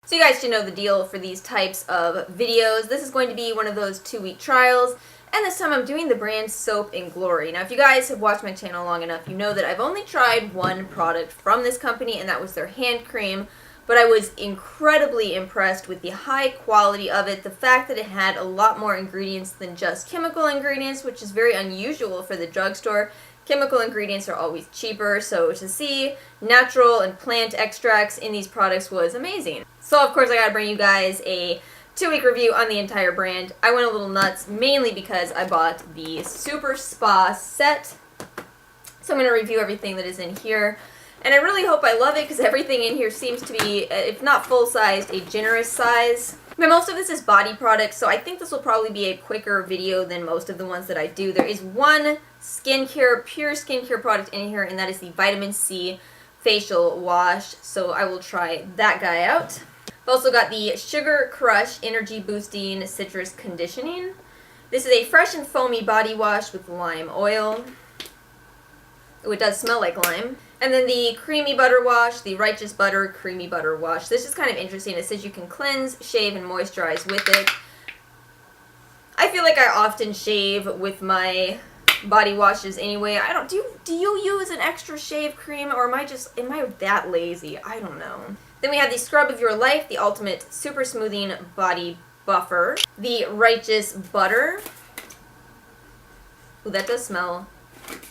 So you guys should know the deal for these types of videos. This is going to be one of those 2-week trials, and this time I'm doing the brand Soap and Glory. Now if you guys have watched my channel long enough, you know that I've only tried one product from this company, and that was their hand cream, but I was incredibly impressed with the high quality of it, the fact that it had a lot more ingredients than just chemical ingredients, which is very unusual for the drugstore. Chemical ingredients are always cheaper, so to see natural and plant extracts in these products was amazing. So of course I gotta bring you guys a 2-week review on the entire brand. I went a little nuts, mainly because I bought the Super Spa set. So I'm gonna review everything that is in here. And I really hope I love it, because everything in here seems to be, if not full-sized, a generous size. But most of this is body products, so I think this will probably be a quicker video than most of the ones that I do. There is one skincare, pure skincare product in here, and that is the Vitamin C Facial Wash. So I will try that guy out. I've also got the Sugar Crush Energy Boosting Citrus Conditioning. This is a fresh and foamy body wash with lime oil. Oh, it does smell like lime. And then the Creamy Butter Wash, the Righteous Butter Creamy Butter Wash. This is kind of interesting. It says you can cleanse, shave, and moisturize with it. I feel like I often shave with my body washes anyway. I don't, do you use an extra shave cream, or am I that lazy? I don't know. Then we have the Scrub of Your Life, the Ultimate Super Smoothing Body Buffer. The Righteous Butter. Ooh, that does smell.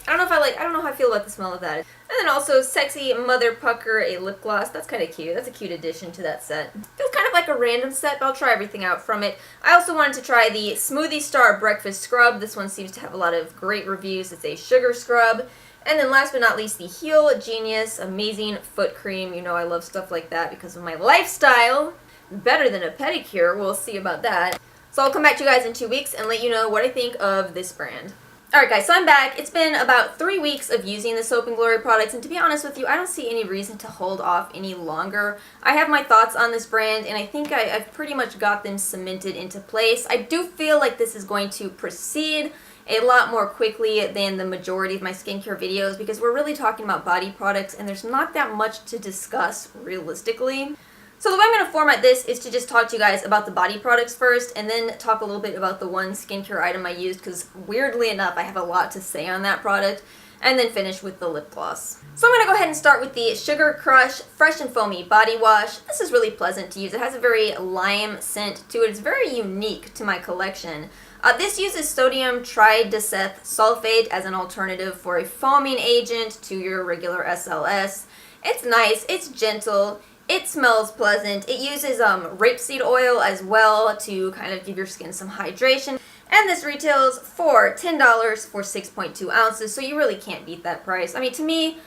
I don't know how I feel about the smell of that. And then also Sexy Mother Pucker, a lip gloss. That's kind of cute. That's a cute addition to that set. Feels kind of like a random set, but I'll try everything out from it. I also wanted to try the Smoothie Star Breakfast Scrub. This one seems to have a lot of great reviews. It's a sugar scrub. And then last but not least, the Heal Genius Amazing Foot Cream. You know I love stuff like that because of my lifestyle. Better than a pedicure. We'll see about that. So I'll come back to you guys in 2 weeks and let you know what I think of this brand. Alright guys, so I'm back. It's been about 3 weeks of using the Soap and Glory products, and to be honest with you, I don't see any reason to hold off any longer. I have my thoughts on this brand, and I think I've pretty much got them cemented into place. I do feel like this is going to proceed a lot more quickly than the majority of my skincare videos, because we're really talking about body products, and there's not that much to discuss realistically. So the way I'm going to format this is to just talk to you guys about the body products first, and then talk a little bit about the one skincare item I used, because weirdly enough I have a lot to say on that product, and then finish with the lip gloss. So I'm going to go ahead and start with the Sugar Crush Fresh and Foamy Body Wash. This is really pleasant to use. It has a very lime scent to it. It's very unique to my collection. This uses sodium trideceth sulfate as an alternative for a foaming agent to your regular SLS. It's nice, it's gentle, it smells pleasant. It uses rapeseed oil as well to kind of give your skin some hydration. And this retails for $10 for 6.2 ounces, so you really can't beat that price. I mean, to me,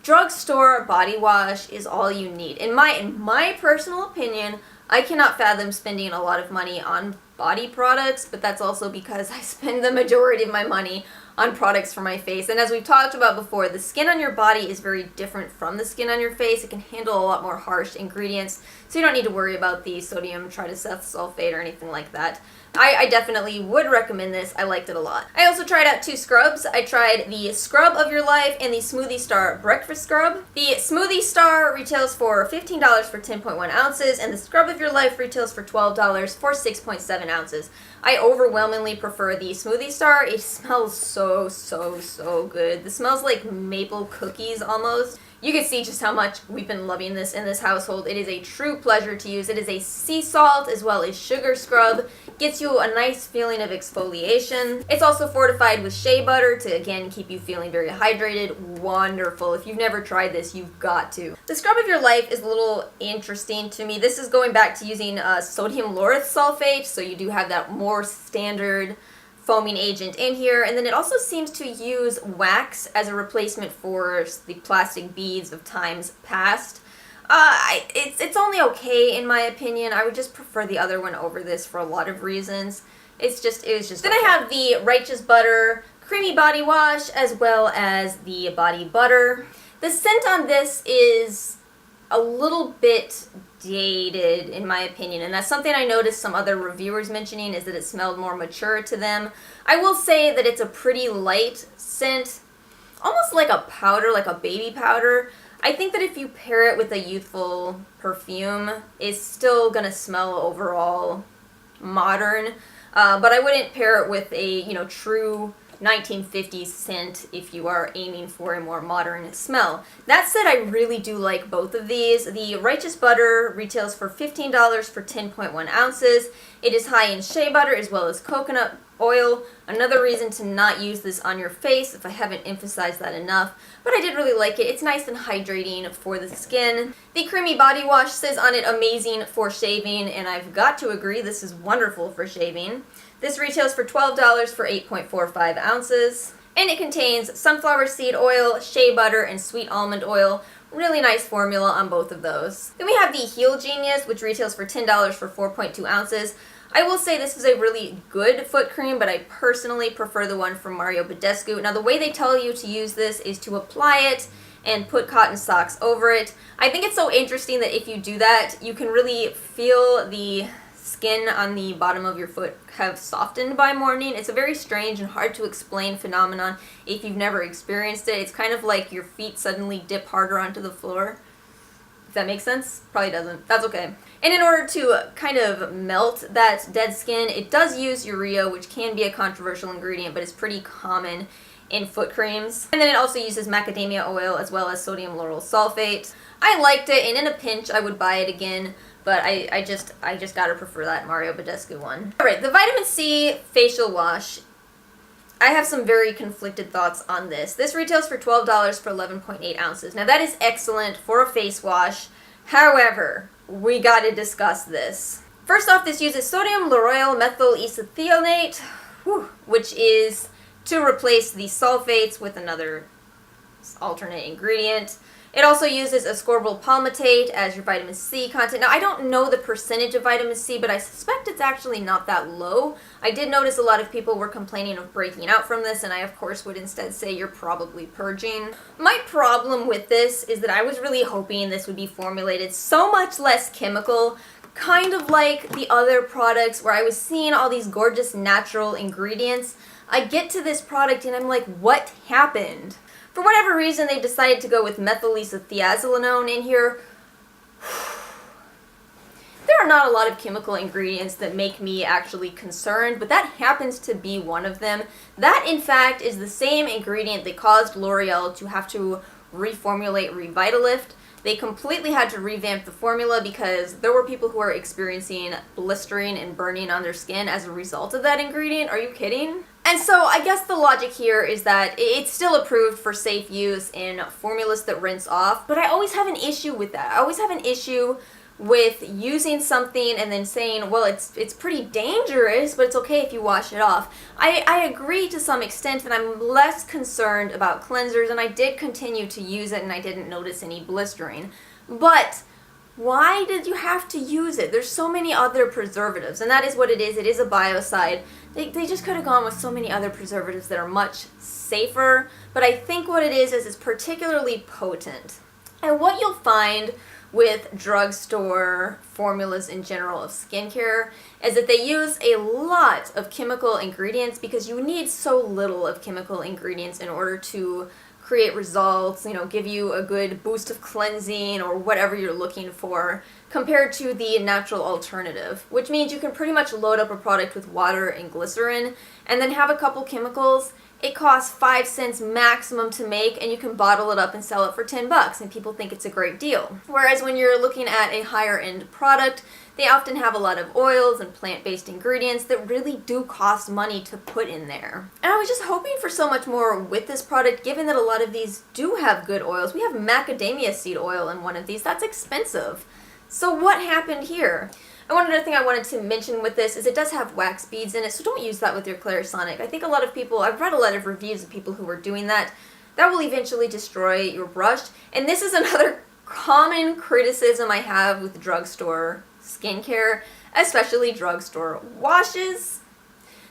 drugstore body wash is all you need. In my personal opinion, I cannot fathom spending a lot of money on body products, but that's also because I spend the majority of my money on products for my face. And as we've talked about before, the skin on your body is very different from the skin on your face. It can handle a lot more harsh ingredients, so you don't need to worry about the sodium trideceth sulfate or anything like that. I definitely would recommend this. I liked it a lot. I also tried out 2 scrubs. I tried the Scrub of Your Life and the Smoothie Star Breakfast Scrub. The Smoothie Star retails for $15 for 10.1 ounces, and the Scrub of Your Life retails for $12 for 6.7 ounces. I overwhelmingly prefer the Smoothie Star. It smells so good. It smells like maple cookies almost. You can see just how much we've been loving this in this household. It is a true pleasure to use. It is a sea salt as well as sugar scrub. Gets you a nice feeling of exfoliation. It's also fortified with shea butter to, again, keep you feeling very hydrated. Wonderful. If you've never tried this, you've got to. The Scrub of Your Life is a little interesting to me. This is going back to using sodium lauryl sulfate, so you do have that more standard foaming agent in here, and then it also seems to use wax as a replacement for the plastic beads of times past. It's only okay in my opinion. I would just prefer the other one over this for a lot of reasons. It was just Then I have the Righteous Butter Creamy Body Wash as well as the Body Butter. The scent on this is a little bit dated in my opinion, and that's something I noticed some other reviewers mentioning, is that it smelled more mature to them. I will say that it's a pretty light scent, almost like a powder, like a baby powder. I think that if you pair it with a youthful perfume, it's still gonna smell overall modern, but I wouldn't pair it with a, true 1950s scent if you are aiming for a more modern smell. That said, I really do like both of these. The Righteous Butter retails for $15 for 10.1 ounces. It is high in shea butter as well as coconut oil. Another reason to not use this on your face, if I haven't emphasized that enough, but I did really like it. It's nice and hydrating for the skin. The Creamy Body Wash says on it amazing for shaving, and I've got to agree, this is wonderful for shaving. This retails for $12 for 8.45 ounces, and it contains sunflower seed oil, shea butter, and sweet almond oil. Really nice formula on both of those. Then we have the Heal Genius, which retails for $10 for 4.2 ounces. I will say this is a really good foot cream, but I personally prefer the one from Mario Badescu. Now, the way they tell you to use this is to apply it and put cotton socks over it. I think it's so interesting that if you do that, you can really feel the skin on the bottom of your foot have softened by morning. It's a very strange and hard to explain phenomenon if you've never experienced it. It's kind of like your feet suddenly dip harder onto the floor. If that makes sense? Probably doesn't. That's okay. And in order to kind of melt that dead skin, it does use urea, which can be a controversial ingredient, but it's pretty common in foot creams. And then it also uses macadamia oil as well as sodium lauryl sulfate. I liked it, and in a pinch I would buy it again, but I just gotta prefer that Mario Badescu one. Alright, the Vitamin C Facial Wash. I have some very conflicted thoughts on this. This retails for $12 for 11.8 ounces. Now that is excellent for a face wash. However, we gotta discuss this. First off, this uses sodium lauryl methyl isethionate, which is to replace the sulfates with another alternate ingredient. It also uses ascorbyl palmitate as your vitamin C content. Now, I don't know the percentage of vitamin C, but I suspect it's actually not that low. I did notice a lot of people were complaining of breaking out from this, and I, of course, would instead say you're probably purging. My problem with this is that I was really hoping this would be formulated so much less chemical, kind of like the other products where I was seeing all these gorgeous natural ingredients. I get to this product and I'm like, what happened? For whatever reason, they decided to go with methyl isothiazolinone in here. There are not a lot of chemical ingredients that make me actually concerned, but that happens to be one of them. That, in fact, is the same ingredient that caused L'Oreal to have to reformulate Revitalift. They completely had to revamp the formula because there were people who were experiencing blistering and burning on their skin as a result of that ingredient. Are you kidding? And so I guess the logic here is that it's still approved for safe use in formulas that rinse off, but I always have an issue with that. I always have an issue with using something and then saying, well, it's pretty dangerous, but it's okay if you wash it off. I agree to some extent, and I'm less concerned about cleansers, and I did continue to use it and I didn't notice any blistering. But why did you have to use it? There's so many other preservatives, and that is what it is. It is a biocide. They just could have gone with so many other preservatives that are much safer, but I think what it is it's particularly potent. And what you'll find with drugstore formulas in general of skincare is that they use a lot of chemical ingredients because you need so little of chemical ingredients in order to create results, give you a good boost of cleansing or whatever you're looking for, compared to the natural alternative, which means you can pretty much load up a product with water and glycerin and then have a couple chemicals. It costs 5 cents maximum to make, and you can bottle it up and sell it for $10, and people think it's a great deal. Whereas when you're looking at a higher end product, they often have a lot of oils and plant-based ingredients that really do cost money to put in there. And I was just hoping for so much more with this product, given that a lot of these do have good oils. We have macadamia seed oil in one of these. That's expensive. So what happened here? And one other thing I wanted to mention with this is it does have wax beads in it, so don't use that with your Clarisonic. I think a lot of people, I've read a lot of reviews of people who were doing that. That will eventually destroy your brush. And this is another common criticism I have with drugstore skincare, especially drugstore washes.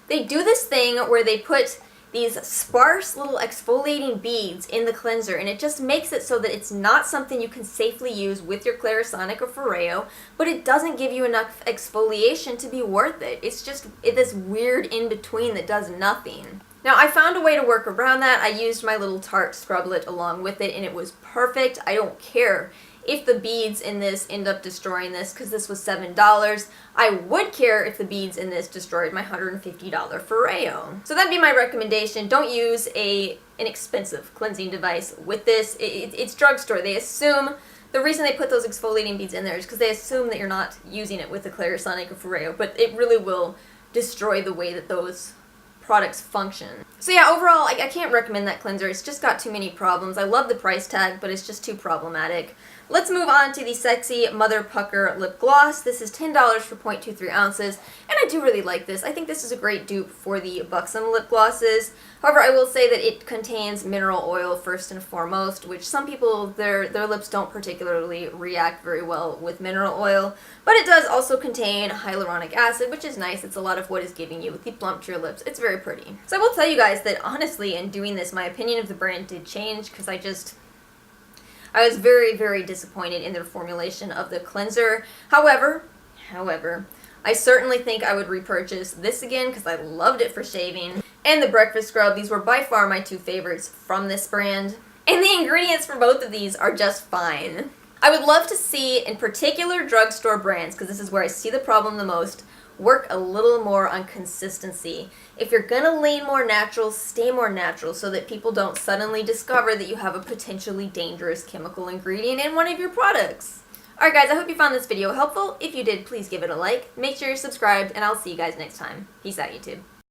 They do this thing where they put these sparse little exfoliating beads in the cleanser, and it just makes it so that it's not something you can safely use with your Clarisonic or Foreo, but it doesn't give you enough exfoliation to be worth it. It's just this weird in-between that does nothing. Now, I found a way to work around that. I used my little Tarte scrublet along with it, and it was perfect. I don't care if the beads in this end up destroying this, because this was $7. I would care if the beads in this destroyed my $150 Foreo. So that'd be my recommendation. Don't use an expensive cleansing device with this. It's drugstore. They assume, the reason they put those exfoliating beads in there is because they assume that you're not using it with the Clarisonic or Foreo, but it really will destroy the way that those products function. So yeah, overall, I can't recommend that cleanser. It's just got too many problems. I love the price tag, but it's just too problematic. Let's move on to the Sexy Mother Pucker Lip Gloss. This is $10 for 0.23 ounces, and I do really like this. I think this is a great dupe for the Buxom lip glosses. However, I will say that it contains mineral oil first and foremost, which some people, their lips don't particularly react very well with mineral oil, but it does also contain hyaluronic acid, which is nice. It's a lot of what is giving you the plump to your lips. It's very pretty. So I will tell you guys that honestly, in doing this, my opinion of the brand did change, because I was very, very disappointed in their formulation of the cleanser. However, I certainly think I would repurchase this again because I loved it for shaving. And the breakfast scrub, these were by far my two favorites from this brand. And the ingredients for both of these are just fine. I would love to see, in particular drugstore brands, because this is where I see the problem the most, work a little more on consistency. If you're gonna lean more natural, stay more natural so that people don't suddenly discover that you have a potentially dangerous chemical ingredient in one of your products. Alright guys, I hope you found this video helpful. If you did, please give it a like. Make sure you're subscribed, and I'll see you guys next time. Peace out, YouTube.